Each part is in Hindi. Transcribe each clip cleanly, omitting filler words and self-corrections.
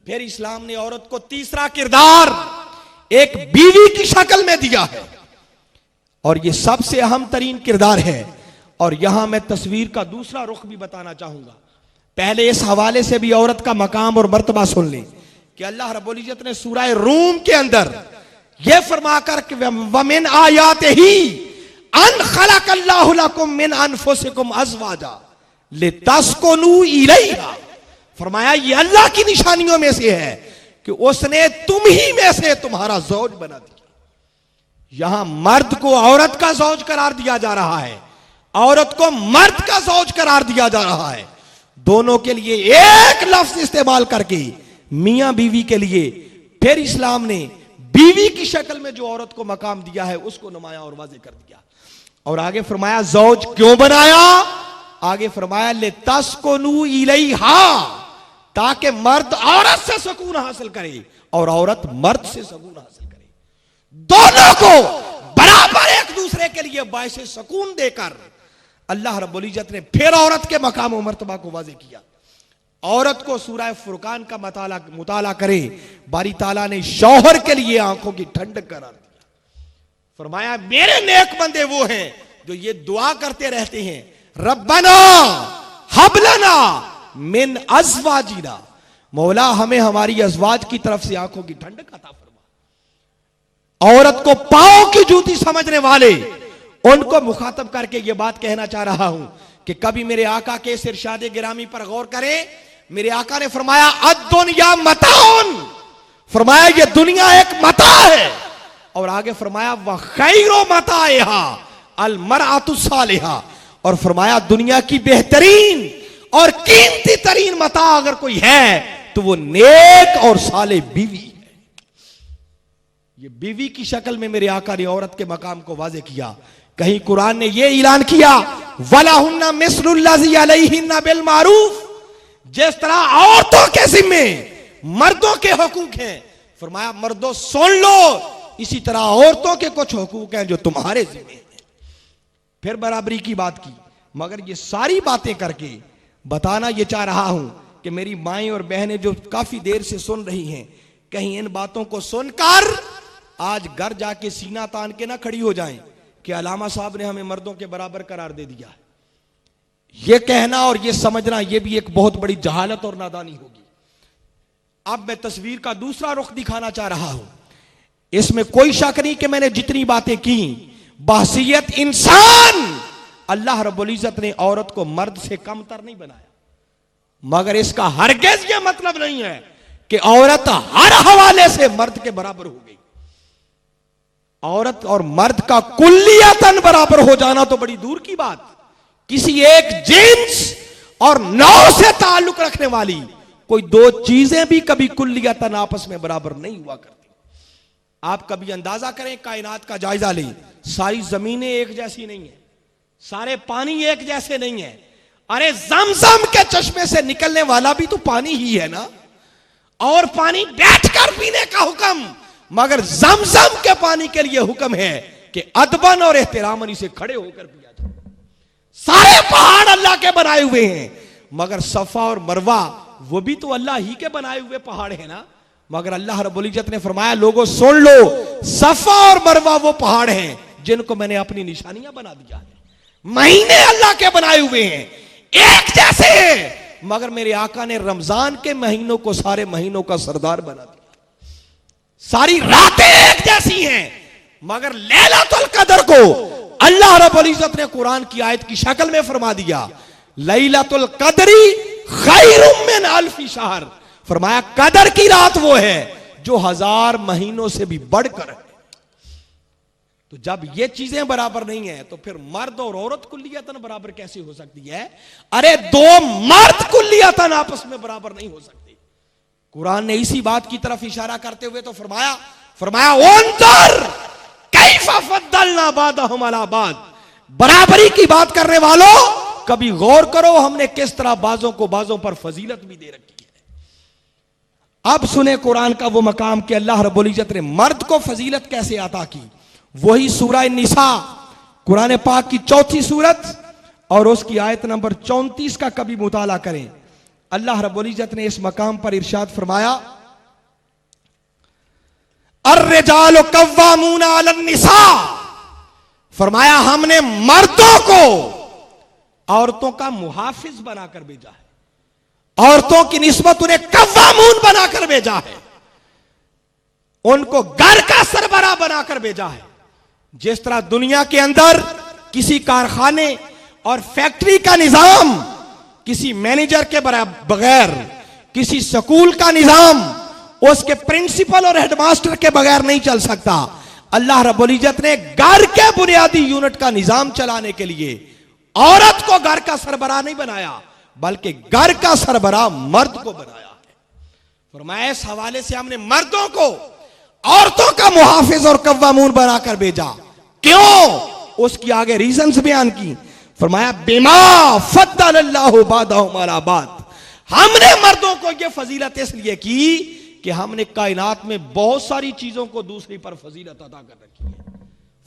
फिर इस्लाम ने औरत को तीसरा किरदार एक बीवी की शक्ल में दिया है और यह सबसे अहम तरीन किरदार है। और यहां मैं तस्वीर का दूसरा रुख भी बताना चाहूंगा। पहले इस हवाले से भी औरत का मकाम और मर्तबा सुन लें कि अल्लाह रब्बुल इज्जत ने सूरह रूम के अंदर यह फरमाकर कि वमिन आयातिही अन खलकल्लाहु लकुम मिन अनफुसिकुम अज़वाजा लितस्कुनू इलैहा, फरमाया ये अल्लाह की निशानियों में से है कि उसने तुम ही में से तुम्हारा ज़ौज बना दिया। यहां मर्द को औरत का ज़ौज करार दिया जा रहा है, औरत को मर्द का ज़ौज करार दिया जा रहा है। दोनों के लिए एक लफ्ज इस्तेमाल करके मियां बीवी के लिए फिर इस्लाम ने बीवी की शक्ल में जो औरत को मकाम दिया है उसको नुमाया और वाज़ेह कर दिया। और आगे फरमाया ज़ौज क्यों बनाया? आगे फरमाया ले तस्कुनू इलैहा, ताकि मर्द औरत से सुकून हासिल करे और औरत मर्द से सुकून हासिल करे। दोनों को बराबर एक दूसरे के लिए बायसे सुकून देकर अल्लाह रब्बुल इज्जत ने फिर औरत के मकाम और मर्तबा को वाज़ेह किया। औरत को सूरह फुरकान का मुताला करे, बारी ताला ने शौहर के लिए आंखों की ठंडक करार दिया। फरमाया मेरे नेक बंदे वो हैं जो ये दुआ करते रहते हैं रब्बना हबलना मिन अज़वाजिना, मौला हमें हमारी अज़वाज की तरफ से आंखों की ठंडक अता फरमा। औरत को पांव की जूती समझने वाले उनको मुखातब करके ये बात कहना चाह रहा हूं कि कभी मेरे आका के इस इरशाद गिरामी पर गौर करें। मेरे आका ने फरमाया अद्दुनिया मताउन, फरमाया ये दुनिया एक मता है। और आगे फरमाया व खैरो मताइहा अल मरअतु सालिहा, और फरमाया दुनिया की बेहतरीन और कीमती तरीन मता अगर कोई है तो वो नेक और साले बीवी है। ये बीवी की शक्ल में मेरे आका ने औरत के मकाम को वाज़ेह किया। कहीं कुरान ने यह ऐलान किया वलाहुन्ना मिस्लुल्लज़ी अलैहिन्ना बिल मारूफ, जिस तरह औरतों के जिम्मे मर्दों के हुकूक हैं, फरमाया मर्दों सुन लो, इसी तरह औरतों के कुछ हुकूक हैं जो तुम्हारे जिम्मे हैं। फिर बराबरी की बात की, मगर ये सारी बातें करके बताना यह चाह रहा हूं कि मेरी माएं और बहनें जो काफी देर से सुन रही हैं, कहीं इन बातों को सुनकर आज घर जाके सीना तान के ना खड़ी हो जाएं कि अलामा साहब ने हमें मर्दों के बराबर करार दे दिया। यह कहना और यह समझना यह भी एक बहुत बड़ी जहालत और नादानी होगी। अब मैं तस्वीर का दूसरा रुख दिखाना चाह रहा हूं। इसमें कोई शक नहीं कि मैंने जितनी बातें की बहसियत इंसान अल्लाह रब्बुल इज्जत ने औरत को मर्द से कमतर नहीं बनाया, मगर इसका हरगिज़ यह मतलब नहीं है कि औरत हर हवाले से मर्द के बराबर हो गई। औरत और मर्द का कुल्लियतन बराबर हो जाना तो बड़ी दूर की बात, किसी एक जिन्स और नौ से ताल्लुक रखने वाली कोई दो चीजें भी कभी कुल्लियतन आपस में बराबर नहीं हुआ करती। आप कभी अंदाजा करें, कायनात का जायजा लें, सारी जमीनें एक जैसी नहीं है, सारे पानी एक जैसे नहीं है। अरे जमजम के चश्मे से निकलने वाला भी तो पानी ही है ना, और पानी बैठकर पीने का हुक्म, मगर जमजम के पानी के लिए हुक्म है कि अदबन और एहतरामन इसे खड़े होकर पिया जाए। सारे पहाड़ अल्लाह के बनाए हुए हैं, मगर सफा और मरवा वो भी तो अल्लाह ही के बनाए हुए पहाड़ है ना। मगर अल्लाह रब्बुल इज्जत ने फरमाया लोगों सुन लो, सफा और मरवा वो पहाड़ हैं जिनको मैंने अपनी निशानियां बना दिया है। महीने अल्लाह के बनाए हुए हैं, एक जैसे हैं, मगर मेरे आका ने रमजान के महीनों को सारे महीनों का सरदार बना दिया। सारी रातें एक जैसी हैं, मगर लैलतुल कदर को अल्लाह रब्बुल इज्जत ने कुरान की आयत की शक्ल में फरमा दिया लैलतुल कदरी खैरुम मिन अल्फी शहर, फरमाया कदर की रात वो है जो 1000 महीनों से भी बढ़कर है। तो जब ये चीजें बराबर नहीं है तो फिर मर्द और औरत कुल्लियतन बराबर कैसे हो सकती है? अरे दो मर्द कुल्लियतन आपस में बराबर नहीं हो सकते। कुरान ने इसी बात की तरफ इशारा करते हुए तो फरमाया उन्जर कैफा फद्दलना बादहुम अला बाद, बराबरी की बात करने वालों कभी गौर करो हमने किस तरह बाजों को बाजों पर फजीलत भी दे रखी है। अब सुने कुरान का वो मकाम कि अल्लाह रब्बुल इज्जत ने मर्द को फजीलत कैसे अता की। वही सूरह निसा कुरान पाक की 4थी सूरत और उसकी आयत नंबर 34 का कभी मुताला करें। अल्लाह रब्बुल इज्जत ने इस मकाम पर इरशाद फरमाया, अर्रिजालु कव्वामूना अलन निसा, फरमाया हमने मर्दों को औरतों का मुहाफिज बनाकर भेजा है, औरतों की निस्बत उन्हें कव्वामून बनाकर भेजा है, उनको घर का सरबराह बनाकर भेजा है। जिस तरह दुनिया के अंदर किसी कारखाने और फैक्ट्री का निजाम किसी मैनेजर के बगैर, किसी स्कूल का निजाम उसके प्रिंसिपल और हेडमास्टर के बगैर नहीं चल सकता, अल्लाह रब्बुल इज्जत ने घर के बुनियादी यूनिट का निजाम चलाने के लिए औरत को घर का सरबराह नहीं बनाया, बल्कि घर का सरबराह मर्द को बनाया है। फरमाया इस हवाले से हमने मर्दों को औरतों का मुहाफिज और कव्वामून बनाकर भेजा। क्यों? उसकी आगे रीजंस बयान की। फरमाया बिमा फद्दलल्लाहु बादहुम अला बाद, हमने मर्दों को यह फजीलत इसलिए की कि हमने कायनात में बहुत सारी चीजों को दूसरी पर फजीलत अता कर रखी है।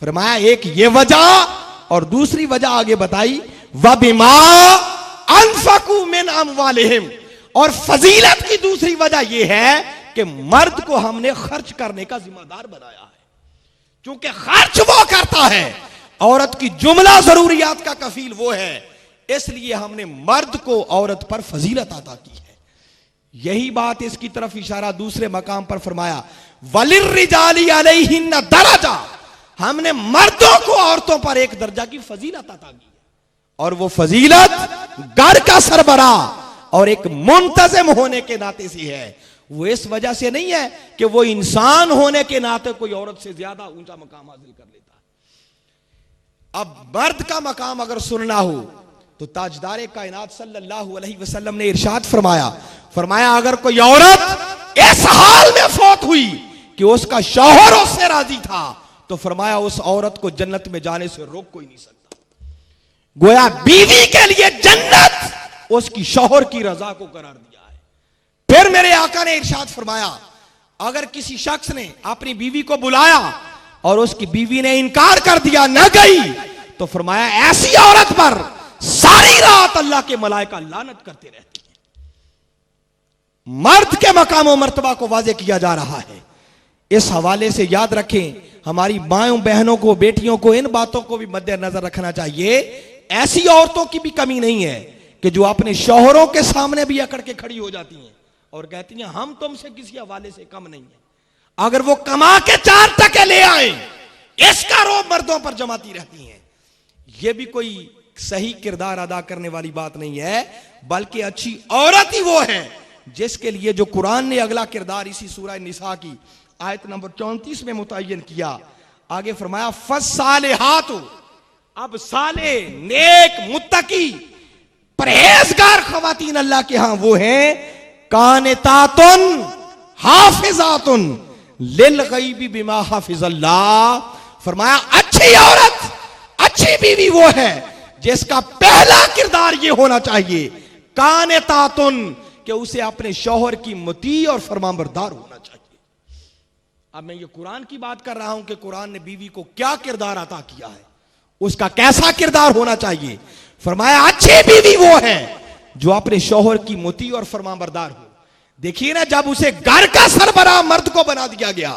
फरमाया एक ये वजह और दूसरी वजह आगे बताई, व बिमा अनफकू मिन अमवालिहिम, और फजीलत की दूसरी वजह यह है कि मर्द को हमने खर्च करने का जिम्मेदार बनाया है। क्योंकि खर्च वो करता है, औरत की जुमला जरूरियात का कफील वो है, इसलिए हमने मर्द को औरत पर फजीलत अता की है। यही बात इसकी तरफ इशारा दूसरे मकाम पर फरमाया, वलिर्रिजाली अलैहिन्ना दरजा, हमने मर्दों को औरतों पर एक दर्जा की फजीलत अता की है, और वो फजीलत घर का सरबराह और एक मुंतजिम होने के नाते से है। वो इस वजह से नहीं है कि वो इंसान होने के नाते कोई औरत से ज्यादा ऊंचा मकाम हासिल कर लेता है। अब मर्द का मकाम अगर सुनना हो तो ताजदारे कायनात सल्लल्लाहु अलैहि वसल्लम ने इरशाद फरमाया अगर कोई औरत इस हाल में फौत हुई कि उसका शौहर उससे राजी था, तो फरमाया उस औरत को जन्नत में जाने से रोक कोई नहीं सकता। गोया बीवी के लिए जन्नत उसकी शौहर की रजा को करार दिया है। फिर मेरे आका ने इरशाद फरमाया, अगर किसी शख्स ने अपनी बीवी को बुलाया और उसकी बीवी ने इनकार कर दिया, न गई, तो फरमाया ऐसी औरत पर सारी रात अल्लाह के मलाइका लानत करते रहती हैं। मर्द के मकाम और मर्तबा को वाजे किया जा रहा है। इस हवाले से याद रखें, हमारी मायों बहनों को, बेटियों को इन बातों को भी मद्देनजर रखना चाहिए। ऐसी औरतों की भी कमी नहीं है कि जो अपने शौहरों के सामने भी अकड़ के खड़ी हो जाती हैं और कहती हैं हम तुमसे किसी हवाले से कम नहीं है। अगर वो कमा के 4 टके ले आए, इसका रोब मर्दों पर जमाती रहती हैं। यह भी कोई सही किरदार अदा करने वाली बात नहीं है, बल्कि अच्छी औरत ही वो है जिसके लिए जो कुरान ने अगला किरदार इसी सूरह निसा की आयत नंबर 34 में मुतय्यन किया। आगे फरमाया फस्सालिहात, अब साले, नेक, मुत्तकी, परहेजगार खवातीन अल्लाह के यहां वो हैं कानितातुन हाफिजातुन लिल गैबी बिमा हाफिजल्लाह। फरमाया अच्छी औरत, अच्छी बीवी वो है जिसका पहला किरदार ये होना चाहिए कानितातुन, कि उसे अपने शौहर की मुती और फरमाबरदार होना चाहिए। अब मैं ये कुरान की बात कर रहा हूं कि कुरान ने बीवी को क्या किरदार अता किया है, उसका कैसा किरदार होना चाहिए। फरमाया अच्छी बीवी वो है जो अपने शौहर की मुती और फरमाबरदार हो। देखिए ना, जब उसे घर का सरबराह मर्द को बना दिया गया,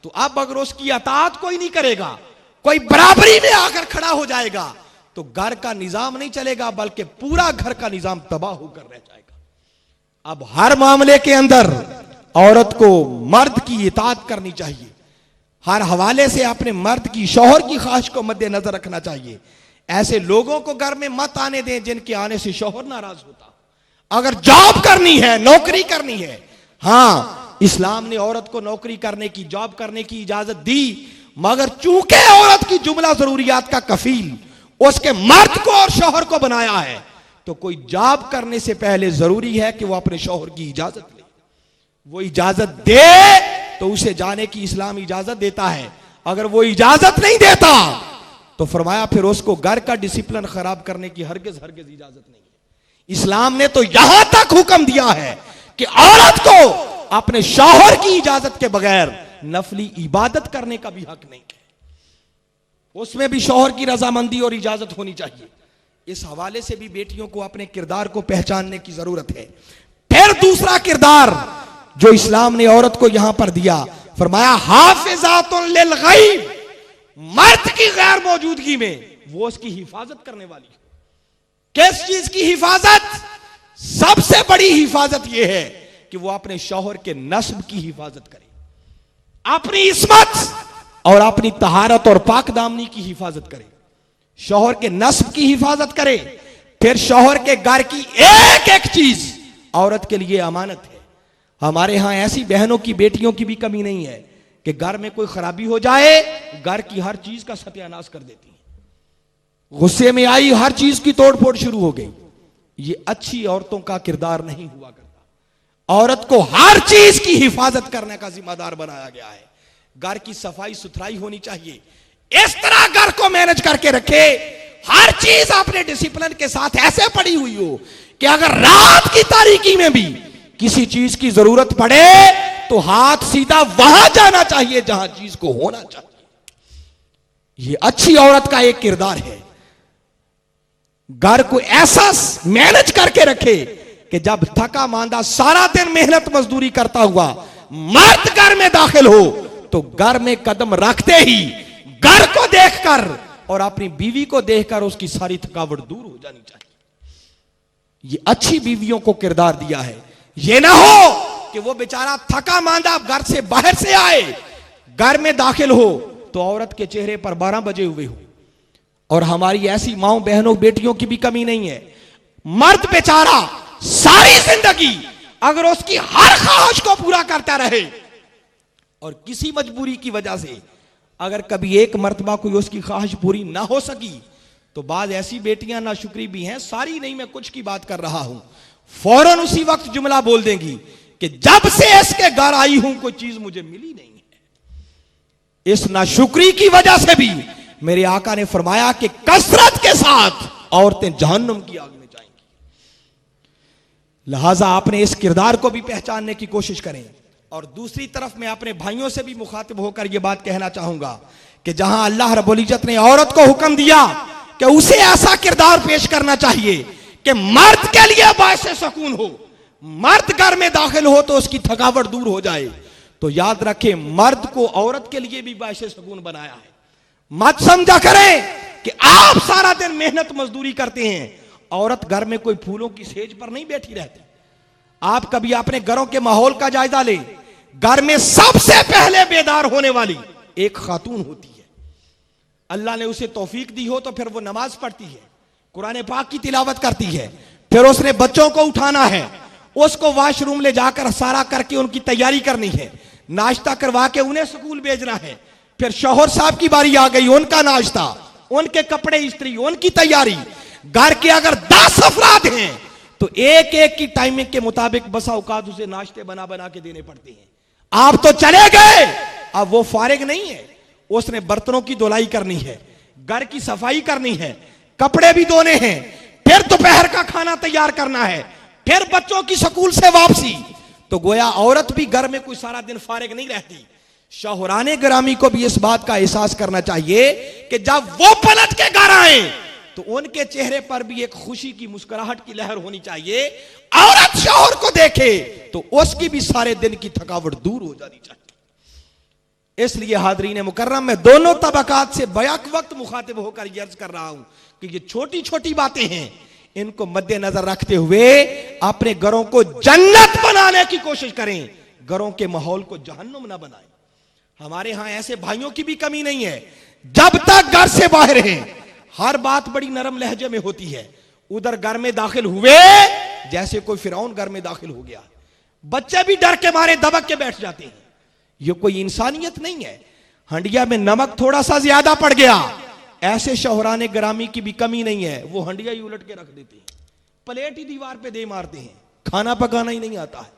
तो अब अगर उसकी अतात कोई नहीं करेगा, कोई बराबरी में आकर खड़ा हो जाएगा, तो घर का निजाम नहीं चलेगा, बल्कि पूरा घर का निजाम तबाह होकर रह जाएगा। अब हर मामले के अंदर औरत को मर्द की इताअत करनी चाहिए। हर हवाले से अपने मर्द की, शौहर की ख्वाहिश को मद्देनजर रखना चाहिए। ऐसे लोगों को घर में मत आने दें जिनके आने से शौहर नाराज होता। अगर जॉब करनी है, नौकरी करनी है, हां इस्लाम ने औरत को नौकरी करने की, जॉब करने की इजाजत दी, मगर चूंकि औरत की जुमला जरूरियात का कफील उसके मर्द को और शौहर को बनाया है, तो कोई जॉब करने से पहले जरूरी है कि वो अपने शौहर की इजाजत ले। वो इजाजत दे तो उसे जाने की इस्लाम इजाजत देता है। अगर वो इजाजत नहीं देता तो फरमाया फिर उसको घर का डिसिप्लिन खराब करने की हरगिज इजाजत नहीं है। इस्लाम ने तो यहां तक हुक्म दिया है कि औरत को अपने शौहर की इजाजत के बगैर नफली इबादत करने का भी हक नहीं है। उसमें भी शौहर की रजामंदी और इजाजत होनी चाहिए। इस हवाले से भी बेटियों को अपने किरदार को पहचानने की जरूरत है। फिर दूसरा किरदार जो इस्लाम ने औरत को यहां पर दिया, फरमाया हाफिजातुन लिल गैब, मर्द की गैर मौजूदगी में वो उसकी हिफाजत करने वाली। किस चीज की हिफाजत? सबसे बड़ी हिफाजत यह है कि वो अपने शौहर के नस्ब की हिफाजत करे, अपनी इस्मत और अपनी तहारत और पाक दामनी की हिफाजत करे, शौहर के नस्ब की हिफाजत करे। फिर शौहर के घर की एक एक चीज औरत के लिए अमानत है। हमारे यहां ऐसी बहनों की, बेटियों की भी कमी नहीं है कि घर में कोई खराबी हो जाए, घर की हर चीज का सत्यानाश कर देती है। गुस्से में आई, हर चीज की तोड़फोड़ शुरू हो गई। ये अच्छी औरतों का किरदार नहीं हुआ करता। औरत को हर चीज की हिफाजत करने का जिम्मेदार बनाया गया है। घर की सफाई सुथराई होनी चाहिए, इस तरह घर को मैनेज करके रखे, हर चीज अपने डिसिप्लिन के साथ ऐसे पड़ी हुई हो कि अगर रात की तारीकी में भी किसी चीज की जरूरत पड़े तो हाथ सीधा वहां जाना चाहिए जहां चीज को होना चाहिए। यह अच्छी औरत का एक किरदार है। घर को ऐसा मैनेज करके रखे कि जब थका मांदा सारा दिन मेहनत मजदूरी करता हुआ मर्द घर में दाखिल हो तो घर में कदम रखते ही घर को देखकर और अपनी बीवी को देखकर उसकी सारी थकावट दूर हो जानी चाहिए। ये अच्छी बीवियों को किरदार दिया है। ये ना हो कि वो बेचारा थका मांदा घर से बाहर से आए, घर में दाखिल हो तो औरत के चेहरे पर 12 बजे हुए हो। और हमारी ऐसी माओ बहनों बेटियों की भी कमी नहीं है। मर्द बेचारा सारी जिंदगी अगर उसकी हर ख्वाहिश को पूरा करता रहे और किसी मजबूरी की वजह से अगर कभी एक मर्तबा कोई उसकी ख्वाहिश पूरी ना हो सकी तो बाद ऐसी बेटियां नाशुक्री भी हैं, सारी नहीं, मैं कुछ की बात कर रहा हूं, फौरन उसी वक्त जुमला बोल देंगी कि जब से इसके घर आई हूं कोई चीज मुझे मिली नहीं है। इस नाशुक्री की वजह से भी मेरे आका ने फरमाया कि कसरत के साथ औरतें जहन्नुम की आग में जाएंगी। लिहाजा आपने इस किरदार को भी पहचानने की कोशिश करें। और दूसरी तरफ मैं अपने भाइयों से भी मुखातिब होकर यह बात कहना चाहूंगा कि जहां अल्लाह रब्बुल इज्जत ने औरत को हुक्म दिया कि उसे ऐसा किरदार पेश करना चाहिए कि मर्द के लिए बायस सुकून हो, मर्द घर में दाखिल हो तो उसकी थकावट दूर हो जाए, तो याद रखें मर्द को औरत के लिए भी बायस सुकून बनाया है। मत समझा करें कि आप सारा दिन मेहनत मजदूरी करते हैं, औरत घर में कोई फूलों की सेज पर नहीं बैठी रहती। आप कभी अपने घरों के माहौल का जायजा लें, घर में सबसे पहले बेदार होने वाली एक खातून होती है। अल्लाह ने उसे तौफीक दी हो तो फिर वो नमाज पढ़ती है, कुरान पाक की तिलावत करती है, फिर उसने बच्चों को उठाना है, उसको वॉशरूम ले जाकर सारा करके उनकी तैयारी करनी है, नाश्ता करवा के उन्हें स्कूल भेजना है, फिर शौहर साहब की बारी आ गई, उनका नाश्ता, उनके कपड़े इस्त्री, उनकी तैयारी। घर के अगर 10 अफराद हैं तो एक एक की टाइमिंग के मुताबिक बसा औकात उसे नाश्ते बना बना के देने पड़ते हैं। आप तो चले गए, अब वो फारिग नहीं है, उसने बर्तनों की धुलाई करनी है, घर की सफाई करनी है, कपड़े भी धोने हैं, फिर दोपहर का खाना तैयार करना है, फिर बच्चों की स्कूल से वापसी। तो गोया औरत भी घर में कोई सारा दिन फारिग नहीं रहती। शौहराने गिरामी को भी इस बात का एहसास करना चाहिए कि जब वो पलट के घर आए तो उनके चेहरे पर भी एक खुशी की मुस्कुराहट की लहर होनी चाहिए। औरत शौहर को देखे तो उसकी भी सारे दिन की थकावट दूर हो जानी चाहिए। इसलिए हाज़रीन मुकर्रम में दोनों तबकात से बैक वक्त मुखातिब होकर ये अर्ज कर रहा हूं कि ये छोटी छोटी बातें हैं, इनको मद्देनजर रखते हुए अपने घरों को जन्नत बनाने की कोशिश करें, घरों के माहौल को जहन्नुम ना बनाएं। हमारे यहां ऐसे भाइयों की भी कमी नहीं है, जब तक घर से बाहर हैं हर बात बड़ी नरम लहजे में होती है। उधर घर में दाखिल हुए जैसे कोई फिरौन घर में दाखिल हो गया, बच्चे भी डर के मारे दबक के बैठ जाते हैं। यह कोई इंसानियत नहीं है। हंडिया में नमक थोड़ा सा ज्यादा पड़ गया, ऐसे शौहराने गिरामी की भी कमी नहीं है, वो हंडिया ही उलट के रख देते हैं, प्लेट ही दीवार पे दे मारते हैं, खाना पकाना ही नहीं आता है।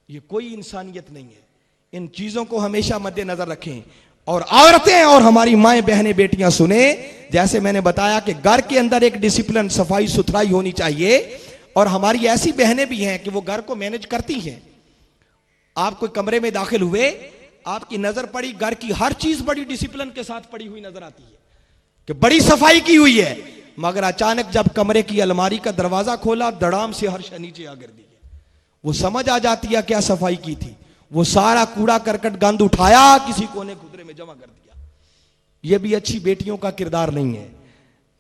यह कोई इंसानियत नहीं है। इन चीजों को हमेशा मद्देनजर रखें। और औरतें और हमारी माएं बहनें बेटियां सुने, जैसे मैंने बताया कि घर के अंदर एक डिसिप्लिन सफाई सुथराई होनी चाहिए। और हमारी ऐसी बहनें भी हैं कि वो घर को मैनेज करती हैं। आप कोई कमरे में दाखिल हुए, आपकी नजर पड़ी, घर की हर चीज बड़ी डिसिप्लिन के साथ पड़ी हुई नजर आती है कि बड़ी सफाई की हुई है, मगर अचानक जब कमरे की अलमारी का दरवाजा खोला, धड़ाम से हर शय नीचे आ गिर दी। वो समझ आ जाती है क्या सफाई की थी। वो सारा कूड़ा करकट गंद उठाया, किसी कोने खुदरे में जमा कर दिया। ये भी अच्छी बेटियों का किरदार नहीं है।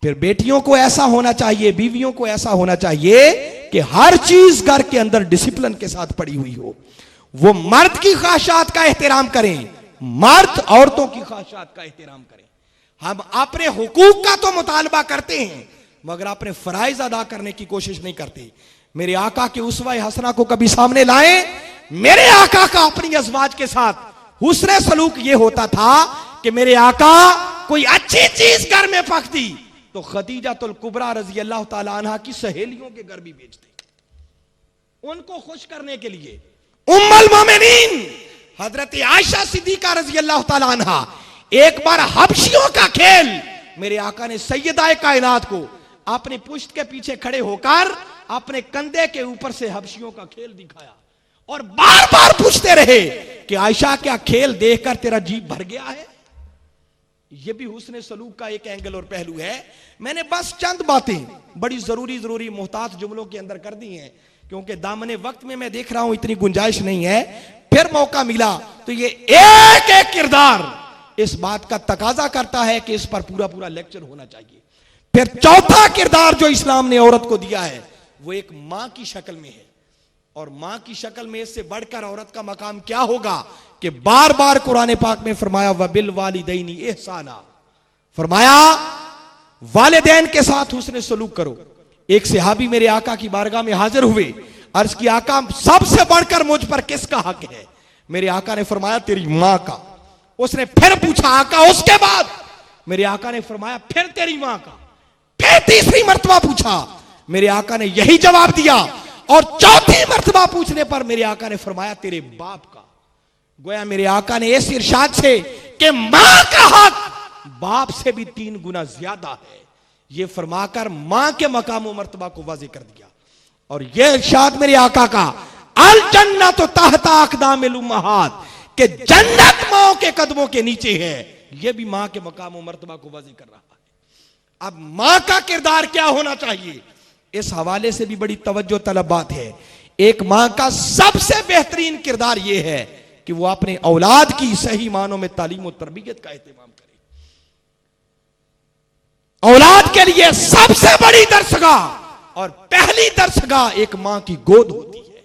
फिर बेटियों को ऐसा होना चाहिए, बीवियों को ऐसा होना चाहिए कि हर चीज घर के अंदर डिसिप्लिन के साथ पड़ी हुई हो। वो मर्द की ख्वाहिशात का एहतराम करें, मर्द औरतों की ख्वाहिशात का एहतराम करें। हम अपने हुकूक का तो मुतालबा करते हैं, मगर अपने फराइज अदा करने की कोशिश नहीं करते। मेरे आका के उस्वा हसना को कभी सामने लाएं। मेरे आका का अपनी अज़वाज के साथ हुस्न सलूक यह होता था कि मेरे आका कोई अच्छी चीज घर में पकती तो खदीजातुल कुबरा रजी अल्लाह ताला अन्हा की सहेलियों के घर भी बेचते, उनको खुश करने के लिए। उम्मुल मोमिनीन हजरत आयशा सिद्दीका रजी अल्लाह ताला अन्हा, एक बार हबशियों का खेल मेरे आका ने सैयदा कायनात को अपनी पुश्त के पीछे खड़े होकर अपने कंधे के ऊपर से हबशियों का खेल दिखाया और बार बार पूछते रहे कि आयशा क्या खेल देखकर तेरा जी भर गया है। यह भी हुस्न सलूक का एक एंगल और पहलू है। मैंने बस चंद बातें बड़ी जरूरी मुहताज जुमलों के अंदर कर दी हैं, क्योंकि दामने वक्त में मैं देख रहा हूं इतनी गुंजाइश नहीं है। फिर मौका मिला तो ये एक एक किरदार इस बात का तकाजा करता है कि इस पर पूरा पूरा लेक्चर होना चाहिए। फिर चौथा किरदार जो इस्लाम ने औरत को दिया है वो एक मां की शक्ल में है, और मां की शक्ल में इससे बढ़कर औरत का मकाम क्या होगा कि बार बार कुरान पाक में फरमाया वबिल वालिदैनी इहसाना, फरमाया वालिदैन के साथ हुस्न सलूक करो। एक सहाबी मेरे आका की बारगाह में हाजिर हुए, अर्ज की आका सबसे बढ़कर मुझ पर किसका हक है। मेरे आका ने फरमाया तेरी मां का। उसने फिर पूछा आका उसके बाद, मेरे आका ने फरमाया फिर तेरी मां का। फिर तीसरी मर्तबा पूछा, मेरे आका ने यही जवाब दिया, और चौथी मर्तबा पूछने पर मेरे आका ने फरमाया तेरे बाप का। गोया मेरे आका ने इस इरशाद से कि मां का हक बाप से भी 3 गुना ज्यादा है, यह फरमाकर मां के मकाम मर्तबा को वाज़ेह कर दिया। और यह इरशाद मेरे आका का अल जन्नत तहता अक़दामिल उम्महात, कि जन्नत मां के कदमों के नीचे है, यह भी मां के मकाम मर्तबा को वाज़ेह कर रहा है। अब मां का किरदार क्या होना चाहिए, इस हवाले से भी बड़ी तवज्जो तलब बात है। एक मां का सबसे बेहतरीन किरदार यह है कि वो अपने औलाद की सही मानों में तालीम और तरबियत का एहतमाम करे। औलाद के लिए सबसे बड़ी दरसगाह और पहली दरसगाह एक मां की गोद होती है।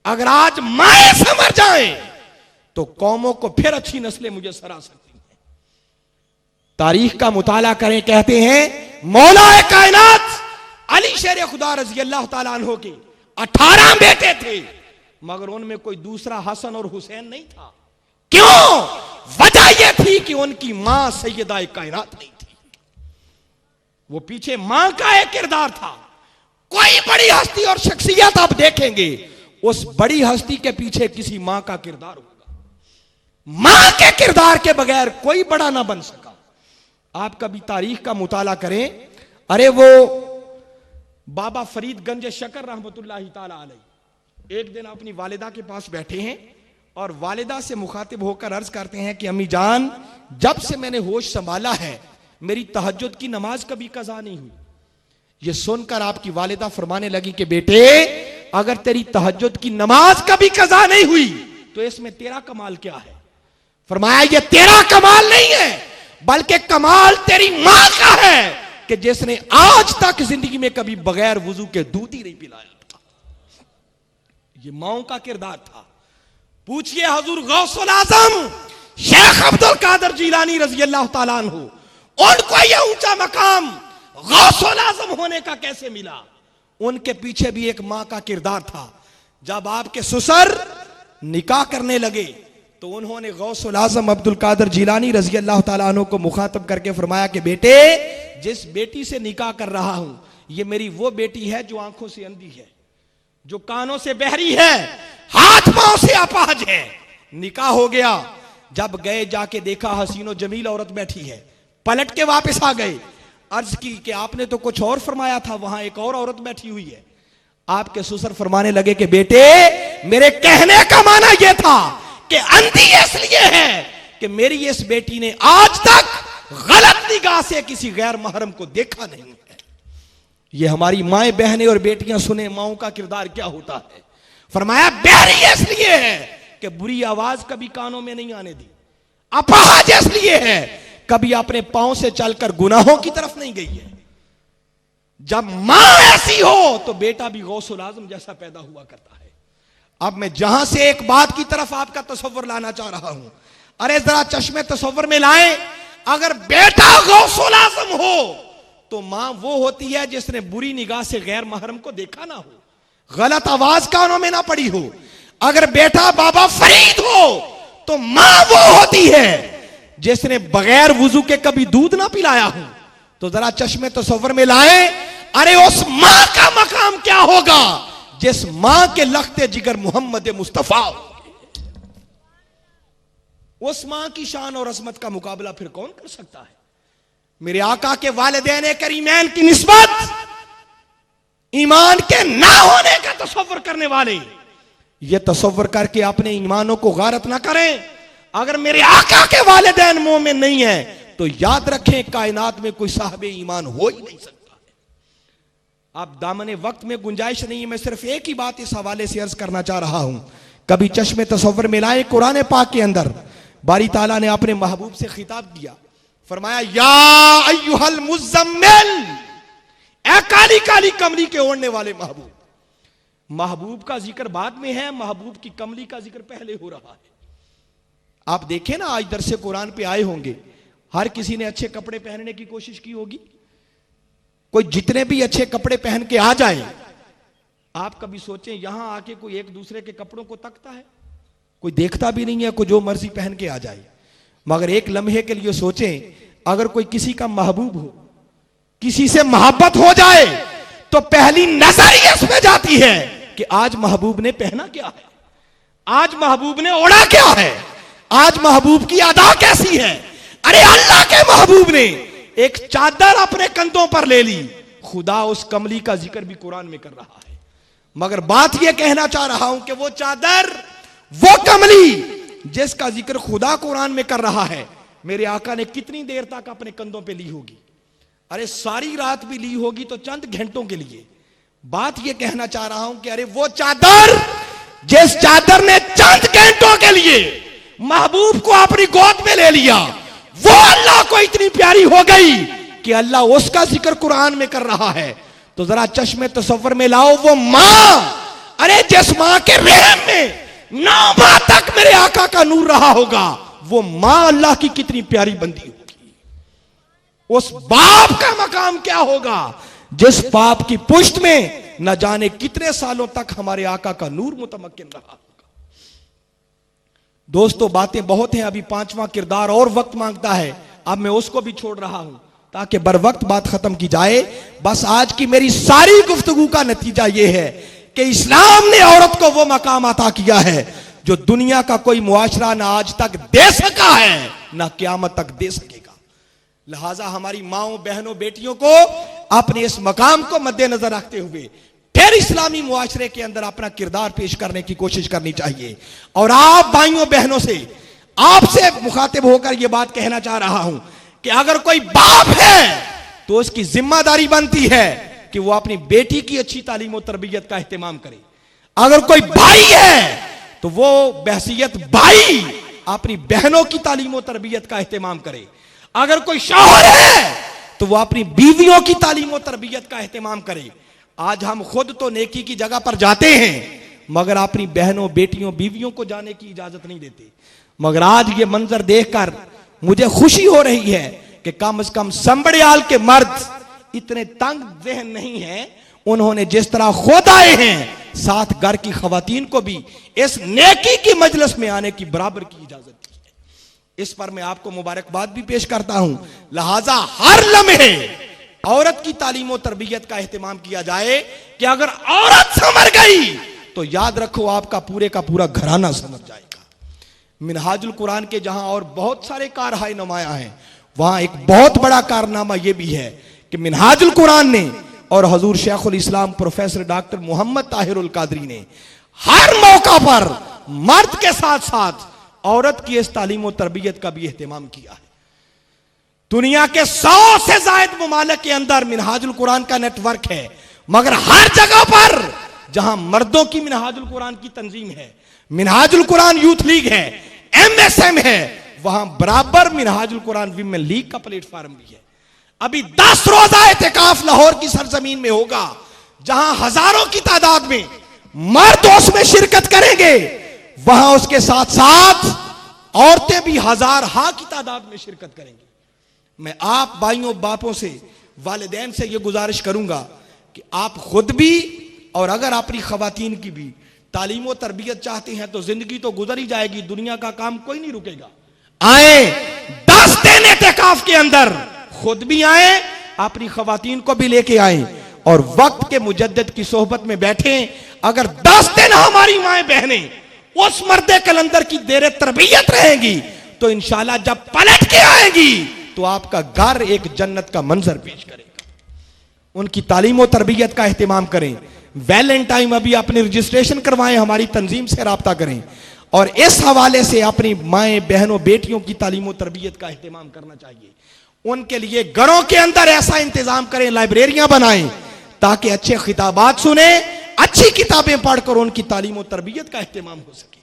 अगर आज माएं समझ जाएं तो कौमों को फिर अच्छी नस्लें मुयस्सर आ सकती हैं। तारीख का मुताला करें, कहते हैं मौला कायनात अली शेर खुदा रजी अल्लाह ताला अन्हो के 18 बेटे थे, मगर उनमें कोई दूसरा हसन और हुसैन नहीं था। क्यों? वजह यह थी कि उनकी मां सैयदा कायनात नहीं थी। वो पीछे मां का एक किरदार था। कोई बड़ी हस्ती और शख्सियत आप देखेंगे, उस बड़ी हस्ती के पीछे किसी मां का किरदार होगा। मां के किरदार के बगैर कोई बड़ा ना बन सका। आप कभी तारीख का मुताला करें, अरे वो बाबा फरीद गंज शकर रहमतुल्लाहि ताला अलैह एक दिन अपनी वालिदा के पास बैठे हैं और वालिदा से मुखातिब होकर अर्ज करते हैं कि अम्मी जान, जब से मैंने होश संभाला है मेरी तहज्जुद की नमाज कभी कज़ा नहीं हुई। यह सुनकर आपकी वालिदा फरमाने लगी कि बेटे, अगर तेरी तहज्जुद की नमाज कभी कज़ा नहीं हुई तो इसमें तेरा कमाल क्या है। फरमाया यह तेरा कमाल नहीं है, बल्कि कमाल तेरी मां का है कि जिसने आज तक जिंदगी में कभी बगैर वुजू के दूध ही नहीं पिलाया था। यह माओं का किरदार था। पूछिए हुजूर गौसुल आजम शेख अब्दुल कादिर जिलानी रजी अल्लाह ताला अन्हु, उनको यह ऊंचा मकाम गौसुल आजम होने का कैसे मिला। उनके पीछे भी एक मां का किरदार था। जब आपके ससुर निकाह करने लगे तो उन्होंने गौसुल आजम अब्दुल कादिर जिलानी रजी अल्लाह ताला अन्हु को मुखातब करके फरमाया कि बेटे, जिस बेटी से निकाह कर रहा हूं ये मेरी वो बेटी है जो आंखों से अंधी है, जो कानों से बहरी है, हाथ पांव से अपाहज है। निकाह हो गया। जब गए जाके देखा हसीनो जमील औरत बैठी है, पलट के वापस आ गए। अर्ज की कि आपने तो कुछ और फरमाया था, वहां एक और औरत बैठी हुई है। आपके ससुर फरमाने लगे कि बेटे, मेरे कहने का माना यह था कि अंधी इसलिए है कि मेरी इस बेटी ने आज तक गलत निगाह से किसी गैर महरम को देखा नहीं है। ये हमारी माएं बहनें और बेटियां सुने माओं का किरदार क्या होता है। फरमाया बहरी इसलिए है कि बुरी आवाज कभी कानों में नहीं आने दी, अपाहज इसलिए है कभी अपने पांव से चलकर गुनाहों की तरफ नहीं गई है। जब मां ऐसी हो तो बेटा भी गौसुल आजम जैसा पैदा हुआ करता है। अब मैं जहां से एक बात की तरफ आपका तसव्वुर लाना चाह रहा हूं, अरे जरा चश्मे तसव्वुर में लाएं, अगर बेटा गौसुल आजम हो तो मां वो होती है जिसने बुरी निगाह से गैर महरम को देखा ना हो, गलत आवाज कानों में ना पड़ी हो। अगर बेटा बाबा फरीद हो तो मां वो होती है जिसने बगैर वुजू के कभी दूध ना पिलाया हो। तो जरा चश्मे तसव्वुर में लाएं, अरे उस मां का मकाम क्या होगा जिस मां के लख्ते जिगर मोहम्मद मुस्तफा। उस मां की शान और अजमत का मुकाबला फिर कौन कर सकता है। मेरे आका के वालिदैन करीमैन की निस्बत ईमान के ना होने का तसव्वुर करने वाले ये तसव्वुर करके अपने ईमानों को गारत ना करें। अगर मेरे आका के वालिदैन मोमिन नहीं है तो याद रखें कायनात में कोई साहब ईमान हो ही नहीं सकता है। अब दामने वक्त में गुंजाइश नहीं है, मैं सिर्फ एक ही बात इस हवाले से अर्ज करना चाह रहा हूं। कभी चश्मे तसव्वुर में लाए, कुरान पाक के अंदर बारी ताला ने अपने महबूब से खिताब किया, फरमाया या अय्युहल मुज़म्मिल, ए काली काली कमली के ओढ़ने वाले महबूब। महबूब का जिक्र बाद में है, महबूब की कमली का जिक्र पहले हो रहा है। आप देखें ना, आज दरसे कुरान पे आए होंगे, हर किसी ने अच्छे कपड़े पहनने की कोशिश की होगी। कोई जितने भी अच्छे कपड़े पहन के आ जाए, आप कभी सोचें यहां आके कोई एक दूसरे के कपड़ों को तकता है? कोई देखता भी नहीं है, कोई जो मर्जी पहन के आ जाए। मगर एक लम्हे के लिए सोचें, अगर कोई किसी का महबूब हो, किसी से मोहब्बत हो जाए तो पहली नजर ही इसमें जाती है कि आज महबूब ने पहना क्या है, आज महबूब ने ओढ़ा क्या है, आज महबूब की अदा कैसी है। अरे अल्लाह के महबूब ने एक चादर अपने कंधों पर ले ली, खुदा उस कमली का जिक्र भी कुरान में कर रहा है। मगर बात यह कहना चाह रहा हूं कि वो चादर, वो कमली जिसका जिक्र खुदा कुरान में कर रहा है, मेरे आका ने कितनी देर तक अपने कंधों पे ली होगी? अरे सारी रात भी ली होगी तो चंद घंटों के लिए। बात यह कहना चाह रहा हूं कि अरे वो चादर, जिस चादर ने चंद घंटों के लिए महबूब को अपनी गोद में ले लिया, वो अल्लाह को इतनी प्यारी हो गई कि अल्लाह उसका जिक्र कुरान में कर रहा है। तो जरा चश्मे तसव्वुर में लाओ वो मां, अरे जिस मां के रहम में 9 माह तक मेरे आका का नूर रहा होगा, वो मां अल्लाह की कितनी प्यारी बंदी होगी। उस बाप का मकाम क्या होगा जिस बाप की पुश्त में न जाने कितने सालों तक हमारे आका का नूर मुतमक्किन रहा होगा। दोस्तों बातें बहुत हैं, अभी 5वां किरदार और वक्त मांगता है। अब मैं उसको भी छोड़ रहा हूं ताकि बर वक्त बात खत्म की जाए। बस आज की मेरी सारी गुफ्तगू का नतीजा यह है कि इस्लाम ने औरत को वो मकाम अता किया है जो दुनिया का कोई मुआशरा ना आज तक दे सका है, ना क़यामत तक दे सकेगा। लिहाजा हमारी माओ, बहनों, बेटियों को अपने इस मकाम को मद्देनजर रखते हुए फिर इस्लामी मुआशरे के अंदर अपना किरदार पेश करने की कोशिश करनी चाहिए। और आप भाइयों बहनों से, आपसे मुखातिब होकर यह बात कहना चाह रहा हूं कि अगर कोई बाप है तो उसकी जिम्मेदारी बनती है कि वो अपनी बेटी की अच्छी तालीम और तरबियत का एहतमाम करे। अगर कोई भाई है तो वो बहसियत भाई अपनी बहनों की तालीम और तरबियत का एहतमाम करे। अगर कोई शौहर है तो वो अपनी बीवियों की तालीम और तरबियत का एहतमाम करे। आज हम खुद तो नेकी की जगह पर जाते हैं, मगर अपनी बहनों, बेटियों, बीवियों को जाने की इजाजत नहीं देते। मगर आज ये मंजर देखकर मुझे खुशी हो रही है कि कम से कम संबड़ियाल के मर्द इतने तंग ज़हन नहीं हैं। उन्होंने जिस तरह खुद आए हैं, साथ घर की खवातीन को भी इस नेकी की मजलिस में आने की बराबर की इजाजत दी है। इस पर मैं आपको मुबारकबाद भी पेश करता हूं। लिहाजा हर लम्हे औरत की तालीम और तरबियत का एहतमाम किया जाए कि अगर औरत समझ गई तो याद रखो आपका पूरे का पूरा घराना समझ जाएगा। मिनहाजुल कुरान के जहां और बहुत सारे कारहाय नुमाया हैं, वहां एक बहुत बड़ा कारनामा यह भी है कि मिनहाजुल कुरान ने और हजूर शेखुल इस्लाम प्रोफेसर डॉक्टर मोहम्मद ताहिरुल कादरी ने हर मौका पर मर्द के साथ साथ औरत की इस तालीम और तरबियत का भी एहतमाम किया है। दुनिया के 100 से ज्यादा मुमालिक के अंदर मिनहाजुल कुरान का नेटवर्क है, मगर हर जगह पर जहां मर्दों की मिनहाजुल कुरान की तंजीम है, मिनहाजुल कुरान यूथ लीग है, MSM है, वहां बराबर मिनहाजुल कुरान विमेन लीग का प्लेटफॉर्म भी है। अभी 10 रोजा एतिकाफ लाहौर की सरजमीन में होगा, जहां हजारों की तादाद में मर्द उसमें शिरकत करेंगे, वहां उसके साथ साथ औरतें भी हजार हा की तादाद में शिरकत करेंगी। मैं आप भाइयों बापों से, वालिदैन से यह गुजारिश करूंगा कि आप खुद भी और अगर अपनी खवातीन की भी तालीम और तरबियत चाहते हैं तो जिंदगी तो गुजर ही जाएगी, दुनिया का काम कोई नहीं रुकेगा। आए 10 दिन एतिकाफ के अंदर खुद भी आए, अपनी खवातीन को भी लेके आए और वक्त के मुजद्दिद की सोहबत में बैठे। अगर 10 दिन हमारी माएं बहनें उस मर्दे कलंदर की देर तरबियत रहेगी तो इंशाल्लाह जब पलट के आएगी तो आपका घर एक जन्नत का मंजर पेश करेगा। उनकी तालीम और तरबियत का एहतमाम करें। वैलेंटाइन अभी अपनी रजिस्ट्रेशन करवाएं, हमारी तंजीम से राब्ता करें और इस हवाले से अपनी माएं बहनों बेटियों की तालीम और तरबियत का एहतमाम करना चाहिए। उनके लिए घरों के अंदर ऐसा इंतजाम करें, लाइब्रेरियां बनाएं ताकि अच्छे खिताबात सुने, अच्छी किताबें पढ़कर उनकी तालीम और तरबियत का एहतमाम हो सके।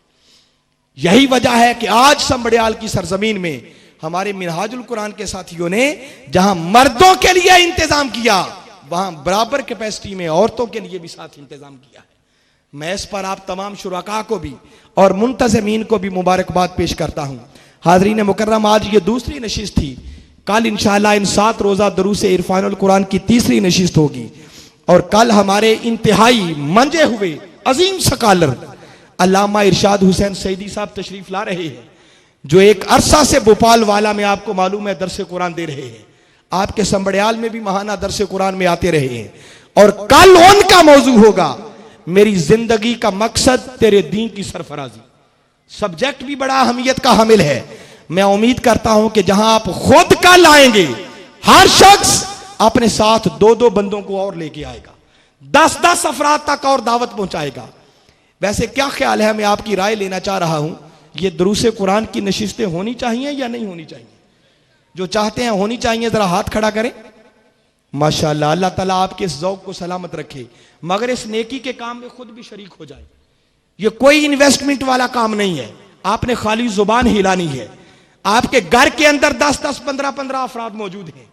यही वजह है कि आज संबड़ियाल की सरजमीन में हमारे मिनहाजुल कुरान के साथियों ने जहां मर्दों के लिए इंतजाम किया, वहां बराबर कैपेसिटी में औरतों के लिए भी साथ इंतजाम किया है। मैं इस पर आप तमाम शुरका को भी और मुंतज़मीन को भी मुबारकबाद पेश करता हूं। हाज़रीन मुकर्रम, आज ये दूसरी नशिस्त थी। कल इंशाअल्लाह इन 7 रोजा दुरूस इरफानुल कुरान की तीसरी नशिस्त होगी और कल हमारे इंतहाई मंजे हुए अजीम स्कॉलर अल्लामा इरशाद हुसैन सईदी साहब तशरीफ ला रहे हैं, जो एक अरसा से भोपाल वाला में आपको मालूम है दरसे कुरान दे रहे हैं। आपके संबड़ियाल में भी महाना दरसे कुरान में आते रहे हैं और कल उनका मौजू होगा मेरी जिंदगी का मकसद तेरे दीन की सरफराजी। सब्जेक्ट भी बड़ा अहमियत का हामिल है। मैं उम्मीद करता हूं कि जहां आप खुद कल आएंगे, हर शख्स अपने साथ 2-2 बंदों को और लेके आएगा, 10-10 अफराद तक और दावत पहुंचाएगा। वैसे क्या ख्याल है, मैं आपकी राय लेना चाह रहा हूं, ये दुरूसे कुरान की नशिस्तें होनी चाहिए या नहीं होनी चाहिए? जो चाहते हैं होनी चाहिए जरा हाथ खड़ा करें। माशाअल्लाह, अल्लाह ताला आपके इस ज़ौक़ को सलामत रखे, मगर इस नेकी के काम में खुद भी शरीक हो जाए। ये कोई इन्वेस्टमेंट वाला काम नहीं है, आपने खाली जुबान हिलानी है। आपके घर के अंदर 10-10, 15-15 अफराद मौजूद हैं।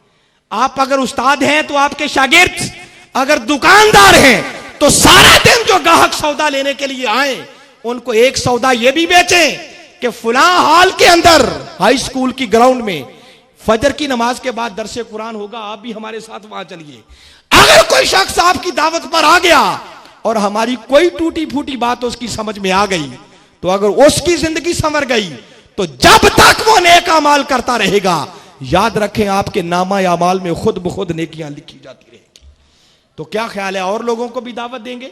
आप अगर उस्ताद हैं तो आपके शागिर्द, अगर दुकानदार हैं तो सारा दिन जो ग्राहक सौदा लेने के लिए आए उनको एक सौदा ये भी बेचें कि फुला हॉल के अंदर हाई स्कूल की ग्राउंड में फजर की नमाज के बाद दरसे कुरान होगा, आप भी हमारे साथ वहां चलिए। अगर कोई शख्स आपकी दावत पर आ गया और हमारी कोई टूटी फूटी बात उसकी समझ में आ गई तो अगर उसकी जिंदगी संवर गई तो जब तक वो नेक अमाल करता रहेगा, याद रखें आपके नामा या अमाल में खुद ब खुद नेकियां लिखी जाती रहेगी। तो क्या ख्याल है, और लोगों को भी दावत देंगे?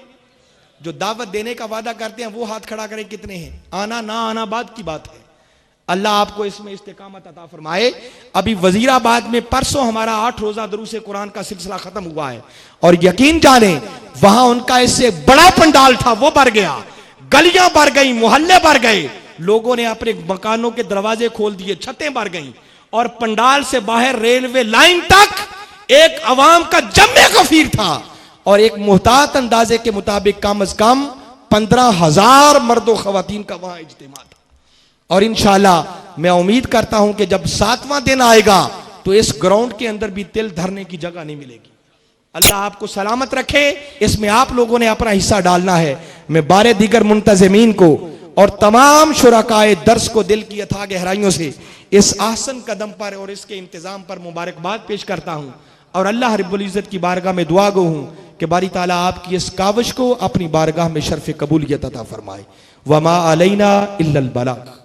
जो दावत देने का वादा करते हैं वो हाथ खड़ा करें। कितने हैं? आना ना आना बाद की बात है। अल्लाह आपको इसमें इस्तेकामत अता फरमाए। अभी वजीराबाद में परसों हमारा 8 रोजा दुरूस कुरान का सिलसिला खत्म हुआ है और यकीन जाने वहां उनका इससे बड़ा पंडाल था, वो भर गया, गलियां भर गई, मोहल्ले भर गए, लोगों ने अपने मकानों के दरवाजे खोल दिए, छतें भर गई और पंडाल से बाहर रेलवे लाइन तक एक अवाम का जम्मे गफीर था और एक मुहतात अंदाजे के मुताबिक कम अज कम 15,000 मर्दों खवातीन का वहां इज्तिमा था। और इंशाअल्लाह मैं उम्मीद करता हूं कि जब 7वां दिन आएगा तो इस ग्राउंड के अंदर भी तिल धरने की जगह नहीं मिलेगी। अल्लाह आपको सलामत रखे। इसमें आप लोगों ने अपना हिस्सा डालना है। मैं बारे दीगर मुंतज़मीन को और तमाम शुरकाए दर्स को दिल की अथाह गहराइयों से इस आसन कदम पर और इसके इंतजाम पर मुबारकबाद पेश करता हूं और अल्लाह रब्बुल इज्जत की बारगाह में दुआ गो हूं कि बारी ताला आपकी इस काविश को अपनी बारगाह में शर्फ कबूलियत अता फरमाए। वमा अलैना इल्लल बलाग।